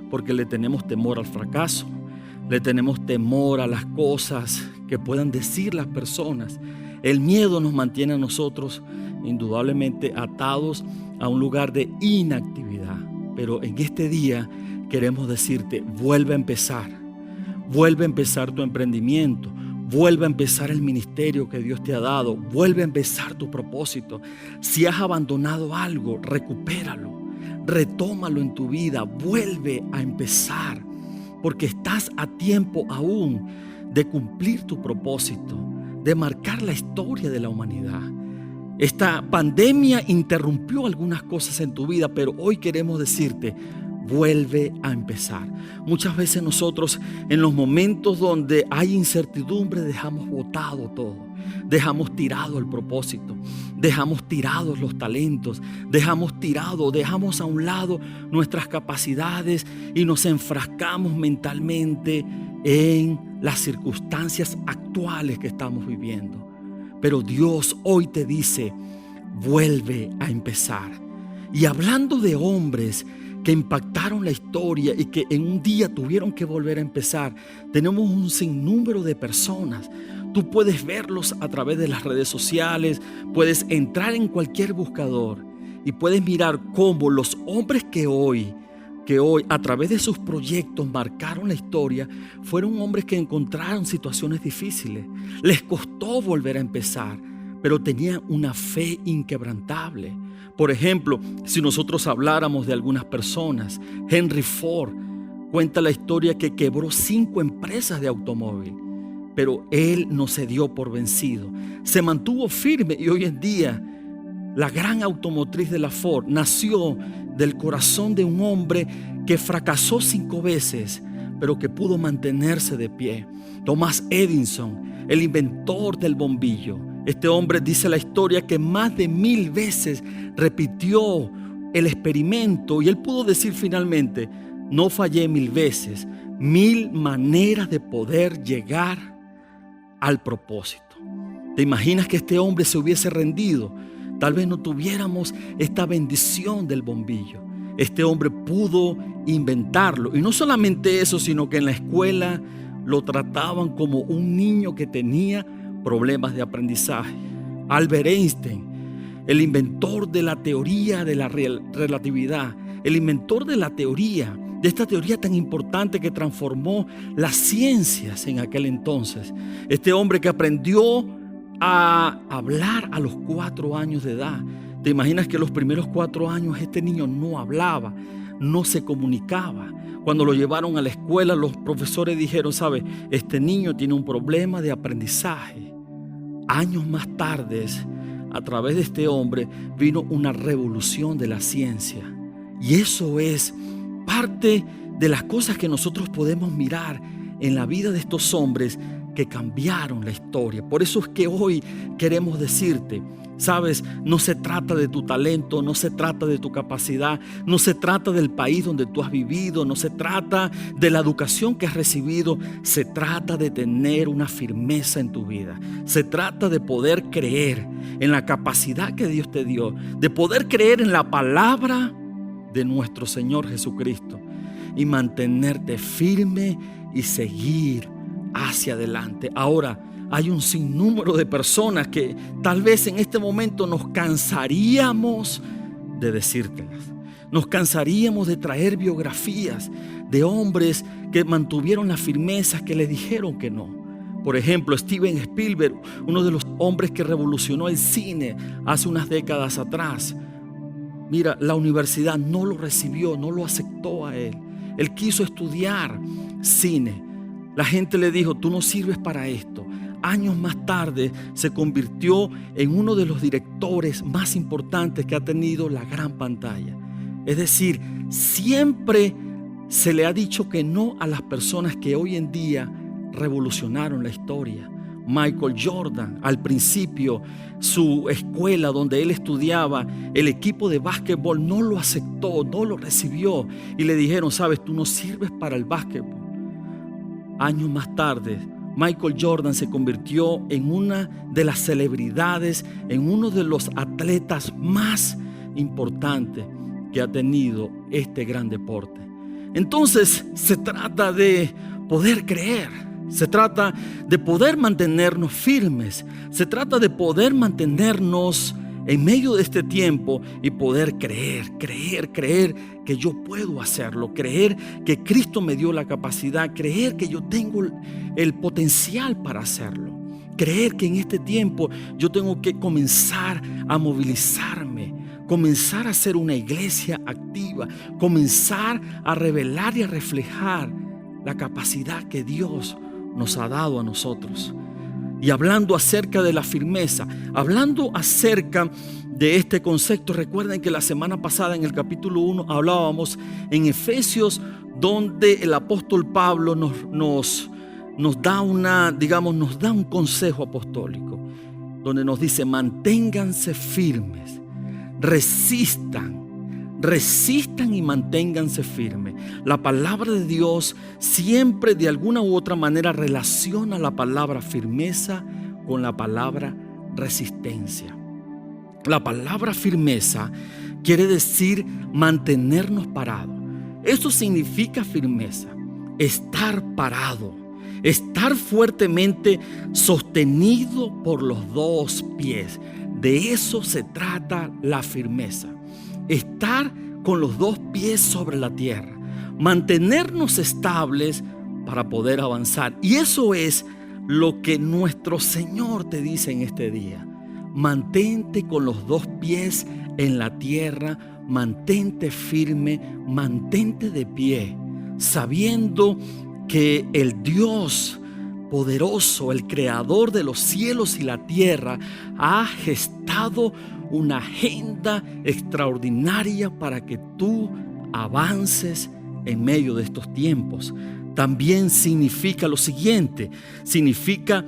porque le tenemos temor al fracaso, le tenemos temor a las cosas que puedan decir las personas. El miedo nos mantiene a nosotros indudablemente atados a un lugar de inactividad. Pero en este día queremos decirte, vuelve a empezar tu emprendimiento, vuelve a empezar el ministerio que Dios te ha dado, vuelve a empezar tu propósito. Si has abandonado algo, recupéralo, retómalo en tu vida, vuelve a empezar, porque estás a tiempo aún de cumplir tu propósito, de marcar la historia de la humanidad. Esta pandemia interrumpió algunas cosas en tu vida, pero hoy queremos decirte, vuelve a empezar. Muchas veces nosotros en los momentos donde hay incertidumbre dejamos botado todo, dejamos tirado el propósito, dejamos tirados los talentos, dejamos a un lado nuestras capacidades y nos enfrascamos mentalmente en las circunstancias actuales que estamos viviendo. Pero Dios hoy te dice, vuelve a empezar. Y hablando de hombres que impactaron la historia y que en un día tuvieron que volver a empezar, tenemos un sinnúmero de personas. Tú puedes verlos a través de las redes sociales, puedes entrar en cualquier buscador y puedes mirar cómo los hombres que hoy a través de sus proyectos marcaron la historia, fueron hombres que encontraron situaciones difíciles. Les costó volver a empezar, pero tenían una fe inquebrantable. Por ejemplo, si nosotros habláramos de algunas personas, Henry Ford, Cuenta la historia que quebró 5 empresas de automóvil, pero él no se dio por vencido. Se mantuvo firme y hoy en día la gran automotriz de la Ford nació del corazón de un hombre que fracasó 5 veces, pero que pudo mantenerse de pie. Thomas Edison, el inventor del bombillo. Este hombre, dice la historia, que más de 1000 veces repitió el experimento y él pudo decir finalmente: no fallé 1000 veces, 1000 maneras de poder llegar al propósito. ¿Te imaginas que este hombre se hubiese rendido? Tal vez no tuviéramos esta bendición del bombillo. Este hombre pudo inventarlo. Y no solamente eso, sino que en la escuela lo trataban como un niño que tenía problemas de aprendizaje. Albert Einstein, el inventor de la teoría de la relatividad, el inventor de la teoría, de esta teoría tan importante que transformó las ciencias en aquel entonces. Este hombre que aprendió a hablar a los 4 años de edad. ¿Te imaginas que los primeros 4 años este niño no hablaba, no se comunicaba? Cuando lo llevaron a la escuela, los profesores dijeron: ¿sabe? Este niño tiene un problema de aprendizaje. Años más tarde, a través de este hombre, vino una revolución de la ciencia. Y eso es parte de las cosas que nosotros podemos mirar en la vida de estos hombres que cambiaron la historia. Por eso es que hoy queremos decirte: sabes, no se trata de tu talento, no se trata de tu capacidad, no se trata del país donde tú has vivido, no se trata de la educación que has recibido, se trata de tener una firmeza en tu vida. Se trata de poder creer en la capacidad que Dios te dio, de poder creer en la palabra de nuestro Señor Jesucristo y mantenerte firme y seguir hacia adelante. Ahora, hay un sinnúmero de personas que tal vez en este momento nos cansaríamos de decírtelas. Nos cansaríamos de traer biografías de hombres que mantuvieron la firmeza, que le dijeron que no. Por ejemplo, Steven Spielberg, uno de los hombres que revolucionó el cine hace unas décadas atrás. Mira, la universidad no lo recibió, no lo aceptó a él. Él quiso estudiar cine. La gente le dijo: tú no sirves para esto. Años más tarde se convirtió en uno de los directores más importantes que ha tenido la gran pantalla. Es decir, siempre se le ha dicho que no a las personas que hoy en día revolucionaron la historia. Michael Jordan, al principio, su escuela donde él estudiaba, el equipo de básquetbol no lo aceptó, no lo recibió y le dijeron: sabes, tú no sirves para el básquetbol. Años más tarde, Michael Jordan se convirtió en una de las celebridades, en uno de los atletas más importantes que ha tenido este gran deporte. Entonces, se trata de poder creer. Se trata de poder mantenernos firmes. Se trata de poder mantenernos en medio de este tiempo y poder creer que yo puedo hacerlo, creer que Cristo me dio la capacidad, creer que yo tengo el potencial para hacerlo, creer que en este tiempo yo tengo que comenzar a movilizarme, comenzar a ser una iglesia activa, comenzar a revelar y a reflejar la capacidad que Dios nos ha dado a nosotros. Y hablando acerca de la firmeza, hablando acerca de este concepto, recuerden que la semana pasada en el capítulo 1 hablábamos en Efesios, donde el apóstol Pablo nos da un consejo apostólico, donde nos dice: manténganse firmes, resistan y manténganse firmes. La palabra de Dios siempre de alguna u otra manera relaciona la palabra firmeza con la palabra resistencia. La palabra firmeza quiere decir mantenernos parados. Eso significa firmeza, estar parado, estar fuertemente sostenido por los 2 pies. De eso se trata la firmeza. Estar con los 2 pies sobre la tierra, mantenernos estables para poder avanzar. Y eso es lo que nuestro Señor te dice en este día. Mantente con los 2 pies en la tierra, mantente firme, mantente de pie. sabiendo que el Dios poderoso, el creador de los cielos y la tierra, ha gestado una agenda extraordinaria para que tú avances en medio de estos tiempos. También significa lo siguiente, significa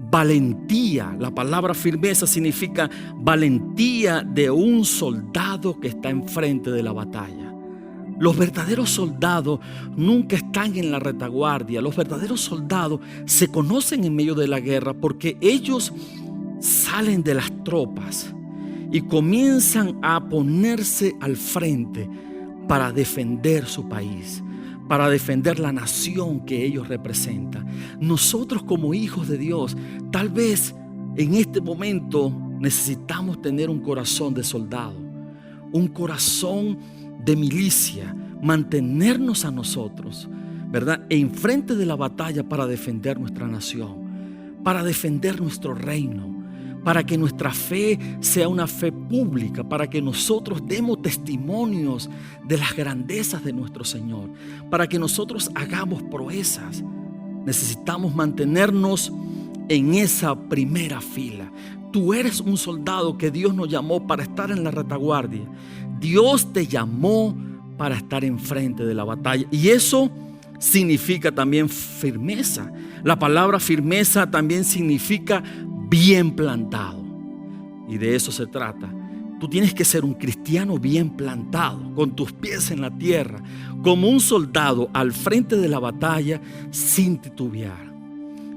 valentía. La palabra firmeza significa valentía de un soldado que está enfrente de la batalla. Los verdaderos soldados nunca están en la retaguardia. Los verdaderos soldados se conocen en medio de la guerra porque ellos salen de las tropas y comienzan a ponerse al frente para defender su país, para defender la nación que ellos representan. Nosotros como hijos de Dios, tal vez en este momento necesitamos tener un corazón de soldado, un corazón de milicia, mantenernos a nosotros, ¿verdad?, enfrente de la batalla para defender nuestra nación, para defender nuestro reino, para que nuestra fe sea una fe pública, para que nosotros demos testimonios de las grandezas de nuestro Señor, para que nosotros hagamos proezas. Necesitamos mantenernos en esa primera fila. Tú eres un soldado que Dios nos llamó para estar en la retaguardia. Dios te llamó para estar enfrente de la batalla, y eso significa también firmeza. La palabra firmeza también significa bien plantado, y de eso se trata. Tú tienes que ser un cristiano bien plantado, con tus pies en la tierra, como un soldado al frente de la batalla, sin titubear,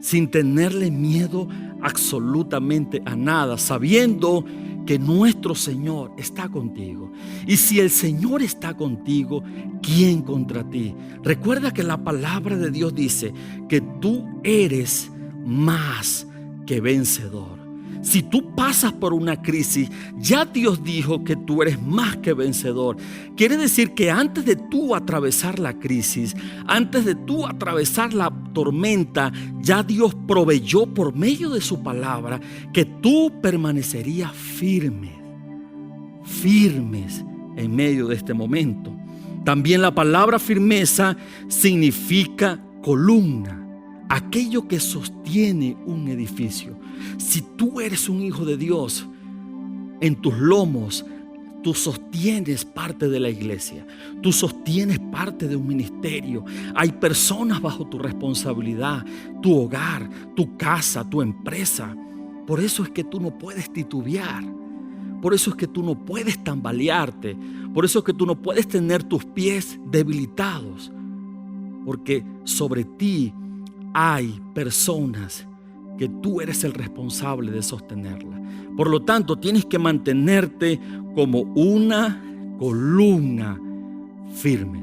sin tenerle miedo absolutamente a nada, sabiendo que nuestro Señor está contigo. Y si el Señor está contigo, ¿quién contra ti? Recuerda que la palabra de Dios dice que tú eres más que vencedor. Si tú pasas por una crisis, ya Dios dijo que tú eres más que vencedor. Quiere decir que antes de tú atravesar la crisis, antes de tú atravesar la tormenta, ya Dios proveyó por medio de su palabra que tú permanecerías firmes en medio de este momento. También la palabra firmeza significa columna, aquello que sostiene un edificio. Si tú eres un hijo de Dios, en tus lomos tú sostienes parte de la iglesia, tú sostienes parte de un ministerio. Hay personas bajo tu responsabilidad, tu hogar, tu casa, tu empresa. Por eso es que tú no puedes titubear, por eso es que tú no puedes tambalearte, por eso es que tú no puedes tener tus pies debilitados, porque sobre ti hay personas que tú eres el responsable de sostenerla. Por lo tanto, tienes que mantenerte como una columna firme.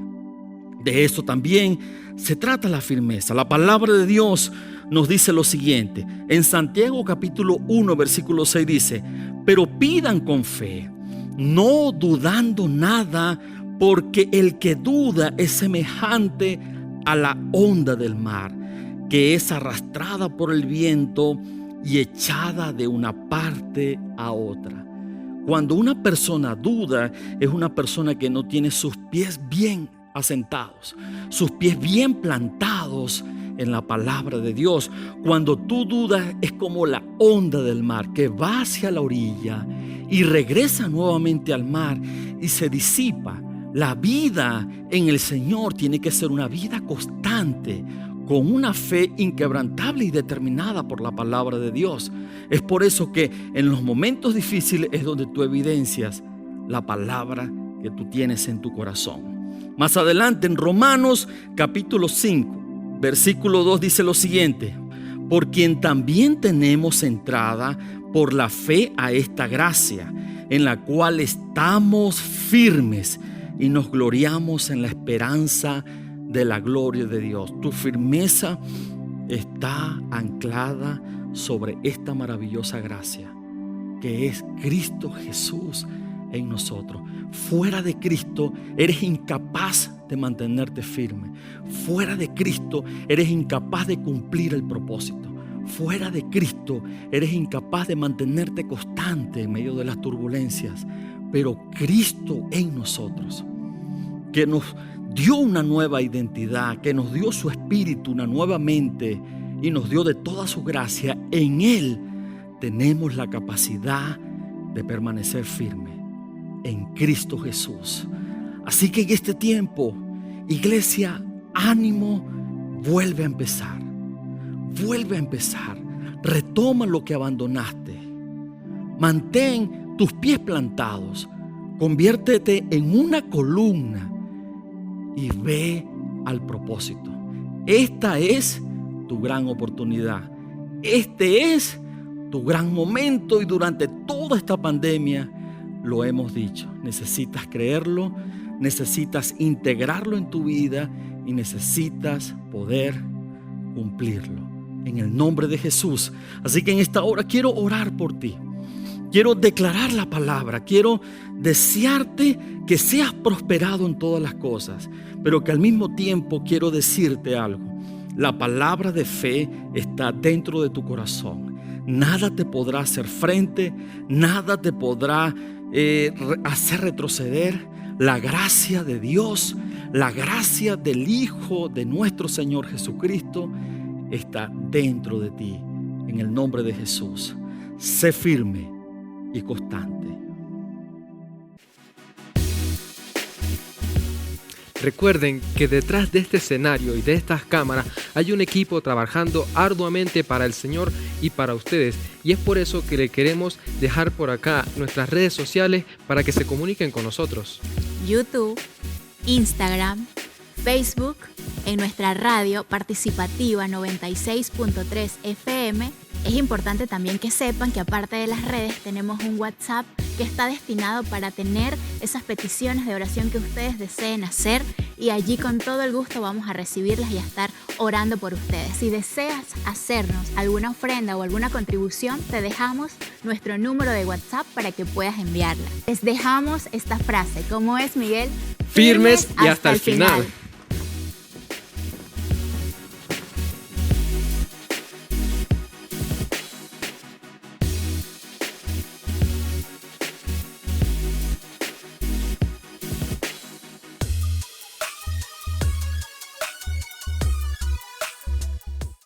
De eso también se trata la firmeza. La palabra de Dios nos dice lo siguiente. En Santiago capítulo 1, versículo 6 dice: pero pidan con fe, no dudando nada, porque el que duda es semejante a la onda del mar, que es arrastrada por el viento y echada de una parte a otra. Cuando una persona duda, es una persona que no tiene sus pies bien asentados, sus pies bien plantados en la palabra de Dios. Cuando tú dudas, es como la onda del mar que va hacia la orilla y regresa nuevamente al mar y se disipa. La vida en el Señor tiene que ser una vida constante, con una fe inquebrantable y determinada por la palabra de Dios. Es por eso que en los momentos difíciles es donde tú evidencias la palabra que tú tienes en tu corazón. Más adelante en Romanos capítulo 5, versículo 2 dice lo siguiente: por quien también tenemos entrada por la fe a esta gracia, en la cual estamos firmes y nos gloriamos en la esperanza de la gloria de Dios. Tu firmeza está anclada sobre esta maravillosa gracia que es Cristo Jesús en nosotros. Fuera de Cristo eres incapaz de mantenerte firme. Fuera de Cristo eres incapaz de cumplir el propósito. Fuera de Cristo eres incapaz de mantenerte constante en medio de las turbulencias. Pero Cristo en nosotros, que nos dio una nueva identidad, que nos dio su espíritu, una nueva mente y nos dio de toda su gracia, en Él tenemos la capacidad de permanecer firme en Cristo Jesús. Así que en este tiempo, iglesia, ánimo, vuelve a empezar. Vuelve a empezar. Retoma lo que abandonaste. Mantén tus pies plantados. Conviértete en una columna y ve al propósito. Esta es tu gran oportunidad. Este es tu gran momento, y durante toda esta pandemia lo hemos dicho. Necesitas creerlo, necesitas integrarlo en tu vida y necesitas poder cumplirlo en el nombre de Jesús. Así que en esta hora quiero orar por ti. Quiero declarar la palabra, quiero desearte que seas prosperado en todas las cosas, pero que al mismo tiempo quiero decirte algo. La palabra de fe está dentro de tu corazón. Nada te podrá hacer frente, nada te podrá hacer retroceder. La gracia de Dios, la gracia del Hijo de nuestro Señor Jesucristo está dentro de ti. En el nombre de Jesús, sé firme y constante. Recuerden que detrás de este escenario y de estas cámaras hay un equipo trabajando arduamente para el Señor y para ustedes, y es por eso que le queremos dejar por acá nuestras redes sociales para que se comuniquen con nosotros. YouTube, Instagram, Facebook, en nuestra radio participativa 96.3 FM. Es importante también que sepan que aparte de las redes tenemos un WhatsApp que está destinado para tener esas peticiones de oración que ustedes deseen hacer, y allí con todo el gusto vamos a recibirlas y a estar orando por ustedes. Si deseas hacernos alguna ofrenda o alguna contribución, te dejamos nuestro número de WhatsApp para que puedas enviarla. Les dejamos esta frase. ¿Cómo es, Miguel? Firmes y hasta el final.